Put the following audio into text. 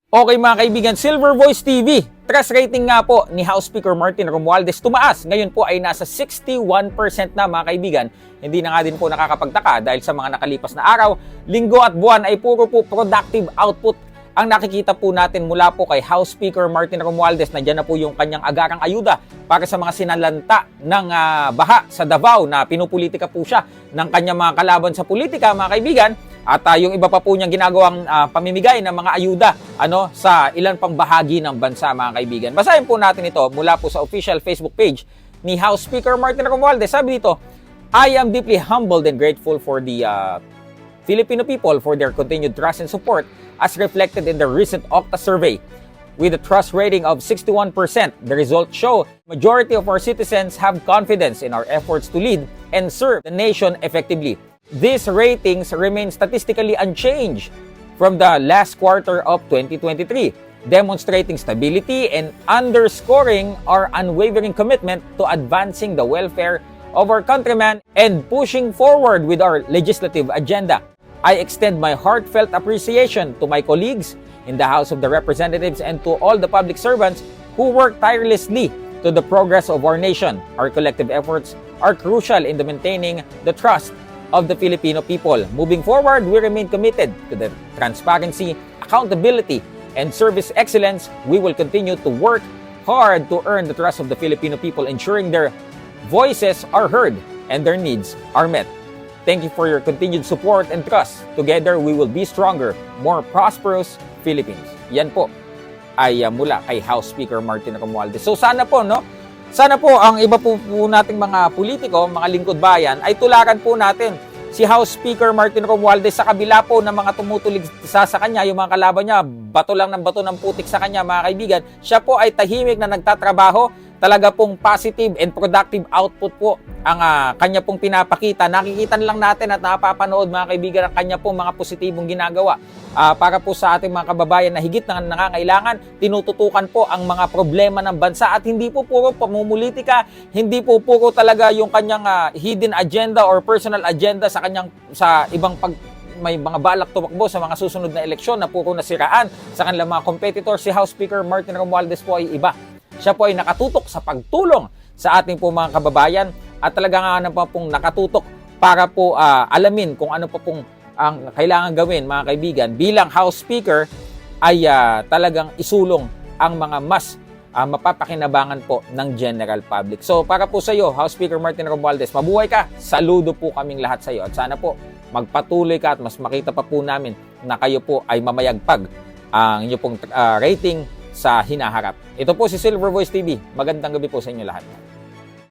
Okay mga kaibigan, Silver Voice TV, trust rating nga po ni House Speaker Martin Romualdez tumaas. Ngayon po ay nasa 61% na mga kaibigan. Hindi na nga din po nakakapagtaka dahil sa mga nakalipas na araw, linggo at buwan ay puro po productive output ang nakikita po natin mula po kay House Speaker Martin Romualdez. Nandiyan na po yung kanyang agarang ayuda para sa mga sinalanta ng baha sa Davao na pinupolitika po siya ng kanyang mga kalaban sa politika mga kaibigan. At yung iba pa po niyang ginagawang pamimigay ng mga ayuda sa ilan pang bahagi ng bansa mga kaibigan. Basahin po natin ito mula po sa official Facebook page ni House Speaker Martin Romualdez. Sabi dito, I am deeply humbled and grateful for the Filipino people for their continued trust and support as reflected in the recent Okta survey. With a trust rating of 61%, the results show majority of our citizens have confidence in our efforts to lead and serve the nation effectively. These ratings remain statistically unchanged from the last quarter of 2023, demonstrating stability and underscoring our unwavering commitment to advancing the welfare of our countrymen and pushing forward with our legislative agenda. I extend my heartfelt appreciation to my colleagues in the House of the Representatives and to all the public servants who work tirelessly to the progress of our nation. Our collective efforts are crucial in the maintaining the trust of the Filipino people. Moving forward, we remain committed to the transparency, accountability, and service excellence. We will continue to work hard to earn the trust of the Filipino people, ensuring their voices are heard and their needs are met. Thank you for your continued support and trust. Together, we will be stronger, more prosperous Philippines. Yan po ay mula kay House Speaker Martin Romualdez. So sana po, sana po ang iba po nating mga politiko, mga lingkod bayan, ay tularan po natin si House Speaker Martin Romualdez sa kabila po ng mga tumutulig sa kanya, yung mga kalaban niya, bato lang ng bato ng putik sa kanya mga kaibigan. Siya po ay tahimik na nagtatrabaho, talaga pong positive and productive output po ang kanya pong pinapakita. Nakikita lang natin at napapanood mga kaibigan ang kanya pong mga positibong ginagawa para po sa ating mga kababayan na higit na nangangailangan. Tinututukan po ang mga problema ng bansa at hindi po puro pamumulitika, hindi po puro talaga yung kanyang hidden agenda or personal agenda sa ibang may mga balak tumakbo sa mga susunod na eleksyon na puro nasiraan sa kanilang mga competitor. Si House Speaker Martin Romualdez po ay iba. Siya po ay nakatutok sa pagtulong sa ating po mga kababayan at talaga nga pa pong nakatutok para po alamin kung ano pa pong ang kailangan gawin mga kaibigan. Bilang House Speaker ay talagang isulong ang mga mas mapapakinabangan po ng general public. So para po sa iyo, House Speaker Martin Romualdez, mabuhay ka. Saludo po kaming lahat sa iyo at sana po magpatuloy ka at mas makita pa po namin na kayo po ay mamayagpag ang inyo pong rating sa hinaharap. Ito po si Silver Voice TV. Magandang gabi po sa inyo lahat.